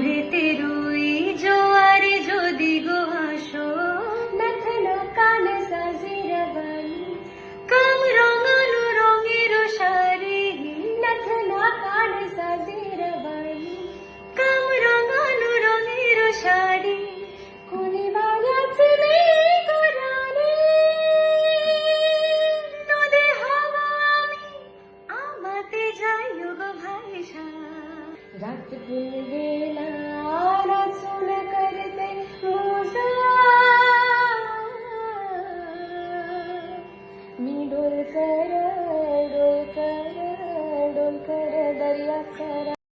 ভরেতে রুই জোয়ারে যদি গো হাসো, नथना कान साजीरा बानी, কাম রঙালো রঙের শাড়ি, नथना कान साजीरा बानी, কাম রঙালো রঙের শাড়ি। कोणी वाऱ्याचे मी कराने, নদে হাওয়া আমি আমাতে যাই গো ভাইসা। रात दिन गेला नाचून करते मोजा, मी डोलकर डोलकर डोलकर दर्याचा